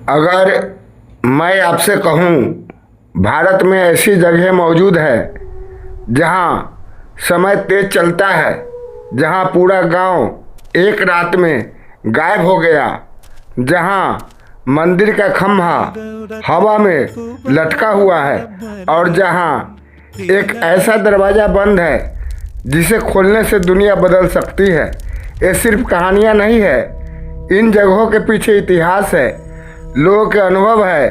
अगर मैं आपसे कहूँ भारत में ऐसी जगह मौजूद है जहाँ समय तेज चलता है, जहाँ पूरा गांव एक रात में गायब हो गया, जहाँ मंदिर का खंभा हवा में लटका हुआ है और जहाँ एक ऐसा दरवाज़ा बंद है जिसे खोलने से दुनिया बदल सकती है। ये सिर्फ कहानियाँ नहीं है, इन जगहों के पीछे इतिहास है, लोगों के अनुभव है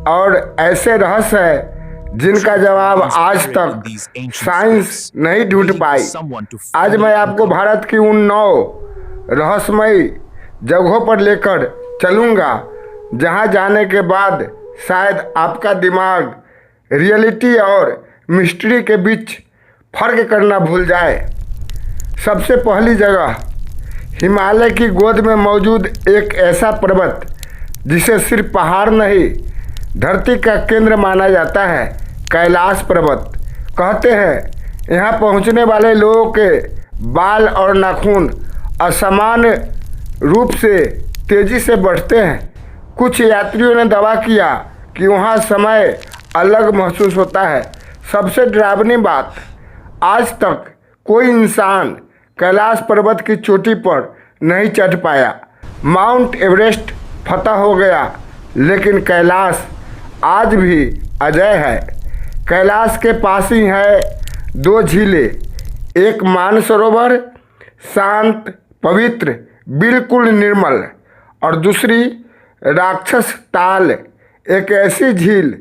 और ऐसे रहस्य है जिनका जवाब आज तक साइंस नहीं ढूंढ पाई। आज मैं आपको भारत की उन 9 रहस्यमयी जगहों पर लेकर चलूँगा जहाँ जाने के बाद शायद आपका दिमाग रियलिटी और मिस्ट्री के बीच फर्क करना भूल जाए। सबसे पहली जगह हिमालय की गोद में मौजूद एक ऐसा पर्वत जिसे सिर्फ पहाड़ नहीं, धरती का केंद्र माना जाता है, कैलाश पर्वत। कहते हैं यहाँ पहुँचने वाले लोगों के बाल और नाखून असामान्य रूप से तेजी से बढ़ते हैं। कुछ यात्रियों ने दावा किया कि वहाँ समय अलग महसूस होता है। सबसे डरावनी बात, आज तक कोई इंसान कैलाश पर्वत की चोटी पर नहीं चढ़ पाया। माउंट एवरेस्ट फतह हो गया, लेकिन कैलाश आज भी अजय है। कैलाश के पास ही है 2 झीलें, एक मानसरोवर शांत पवित्र बिल्कुल निर्मल और दूसरी राक्षस ताल, एक ऐसी झील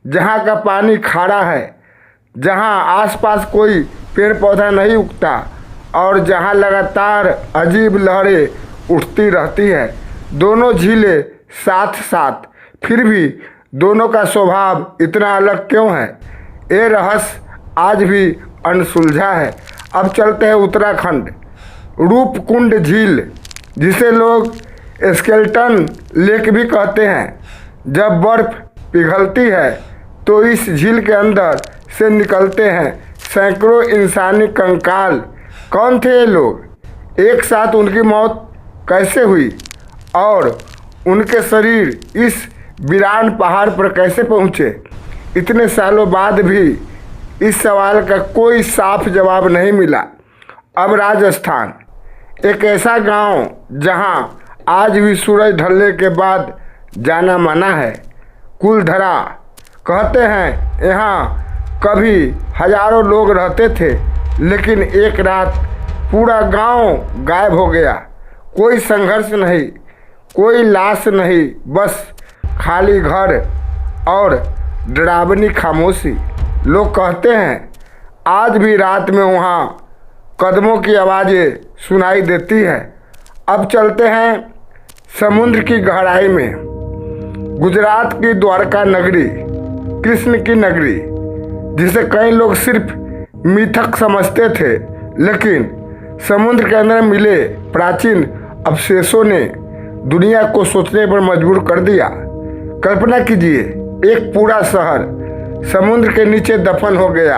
जहाँ का पानी खारा है, जहाँ आसपास कोई पेड़ पौधा नहीं उगता और जहाँ लगातार अजीब लहरें उठती रहती है। दोनों झीलें साथ साथ, फिर भी दोनों का स्वभाव इतना अलग क्यों है? ये रहस्य आज भी अनसुलझा है। अब चलते हैं उत्तराखंड, रूपकुंड झील, जिसे लोग स्केलेटन लेक भी कहते हैं। जब बर्फ पिघलती है तो इस झील के अंदर से निकलते हैं सैकड़ों इंसानी कंकाल। कौन थे ये लोग? एक साथ उनकी मौत कैसे हुई और उनके शरीर इस वीरान पहाड़ पर कैसे पहुँचे? इतने सालों बाद भी इस सवाल का कोई साफ जवाब नहीं मिला। अब राजस्थान, एक ऐसा गांव जहां आज भी सूरज ढलने के बाद जाना माना है, कुलधरा। कहते हैं यहाँ कभी हजारों लोग रहते थे, लेकिन एक रात पूरा गांव गायब हो गया। कोई संघर्ष नहीं, कोई लाश नहीं, बस खाली घर और डरावनी खामोशी। लोग कहते हैं आज भी रात में वहाँ कदमों की आवाज़ें सुनाई देती है। अब चलते हैं समुद्र की गहराई में, गुजरात की द्वारका नगरी, कृष्ण की नगरी, जिसे कई लोग सिर्फ मिथक समझते थे, लेकिन समुद्र के अंदर मिले प्राचीन अवशेषों ने दुनिया को सोचने पर मजबूर कर दिया। कल्पना कीजिए, एक पूरा शहर समुद्र के नीचे दफन हो गया।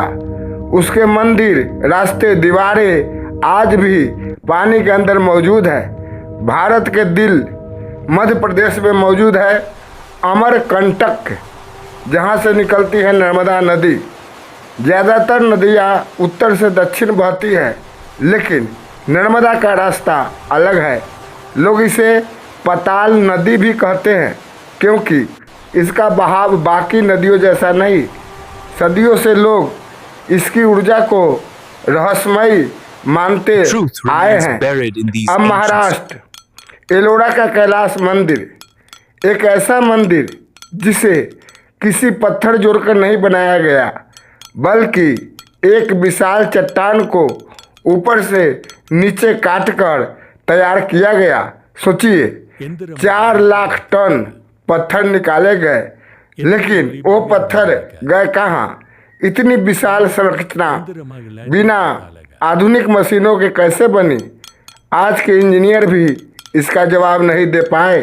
उसके मंदिर, रास्ते, दीवारें आज भी पानी के अंदर मौजूद है। भारत के दिल मध्य प्रदेश में मौजूद है अमरकंटक, जहाँ से निकलती है नर्मदा नदी। ज़्यादातर नदियाँ उत्तर से दक्षिण बहती है, लेकिन नर्मदा का रास्ता अलग है। लोग इसे पाताल नदी भी कहते हैं, क्योंकि इसका बहाव बाकी नदियों जैसा नहीं। सदियों से लोग इसकी ऊर्जा को रहस्यमयी मानते आए हैं। अब महाराष्ट्र, एलोरा का कैलाश मंदिर, एक ऐसा मंदिर जिसे किसी पत्थर जोड़कर नहीं बनाया गया, बल्कि एक विशाल चट्टान को ऊपर से नीचे काटकर तैयार किया गया। सोचिए, 4 लाख टन पत्थर निकाले गए, लेकिन वो पत्थर गए कहाँ? इतनी विशाल संरचना बिना आधुनिक मशीनों के कैसे बनी? आज के इंजीनियर भी इसका जवाब नहीं दे पाए।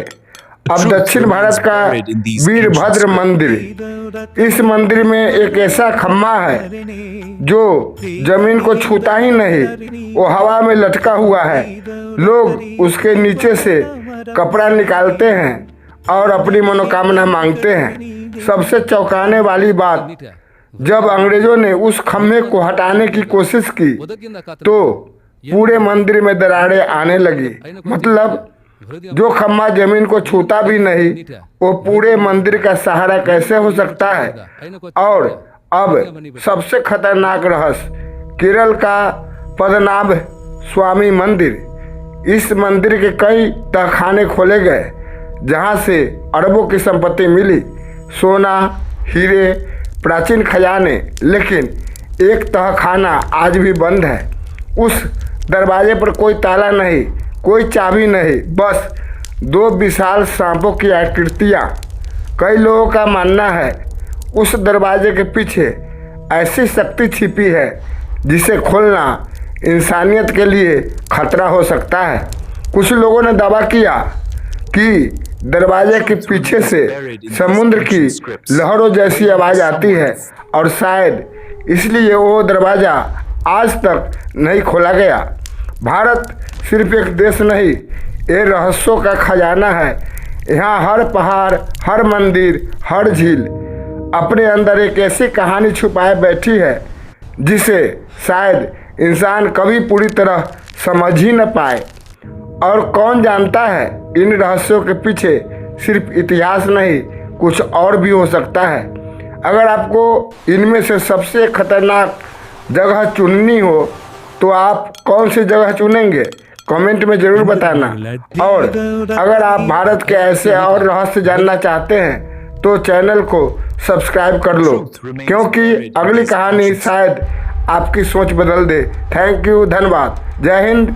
अब दक्षिण भारत का वीरभद्र मंदिर, इस मंदिर में एक ऐसा खम्भा है जो जमीन को छूता ही नहीं, वो हवा में लटका हुआ है। लोग उसके नीचे से कपड़ा निकालते हैं और अपनी मनोकामना मांगते हैं। सबसे चौंकाने वाली बात, जब अंग्रेजों ने उस खम्भे को हटाने की कोशिश की तो पूरे मंदिर में दरारें आने लगी। मतलब जो खम्भा जमीन को छूता भी नहीं, वो पूरे मंदिर का सहारा कैसे हो सकता है। और अब सबसे खतरनाक रहस्य, केरल का पद्मनाभ स्वामी मंदिर। इस मंदिर के कई तहखाने खोले गए जहां से अरबों की संपत्ति मिली, सोना, हीरे, प्राचीन खजाने। लेकिन एक तहखाना आज भी बंद है। उस दरवाजे पर कोई ताला नहीं, कोई चाबी नहीं, बस दो विशाल सांपों की आकृतियाँ। कई लोगों का मानना है उस दरवाजे के पीछे ऐसी शक्ति छिपी है जिसे खोलना इंसानियत के लिए खतरा हो सकता है। कुछ लोगों ने दावा किया कि दरवाजे के पीछे से समुद्र की लहरों जैसी आवाज आती है और शायद इसलिए वो दरवाजा आज तक नहीं खोला गया। भारत सिर्फ एक देश नहीं, ये रहस्यों का खजाना है। यहाँ हर पहाड़, हर मंदिर, हर झील अपने अंदर एक ऐसी कहानी छुपाए बैठी है जिसे शायद इंसान कभी पूरी तरह समझ ही न पाए। और कौन जानता है, इन रहस्यों के पीछे सिर्फ इतिहास नहीं, कुछ और भी हो सकता है। अगर आपको इनमें से सबसे खतरनाक जगह चुननी हो तो आप कौन सी जगह चुनेंगे, कमेंट में ज़रूर बताना। और अगर आप भारत के ऐसे और रहस्य जानना चाहते हैं तो चैनल को सब्सक्राइब कर लो, क्योंकि अगली कहानी शायद आपकी सोच बदल दे। थैंक यू, धन्यवाद, जय हिंद।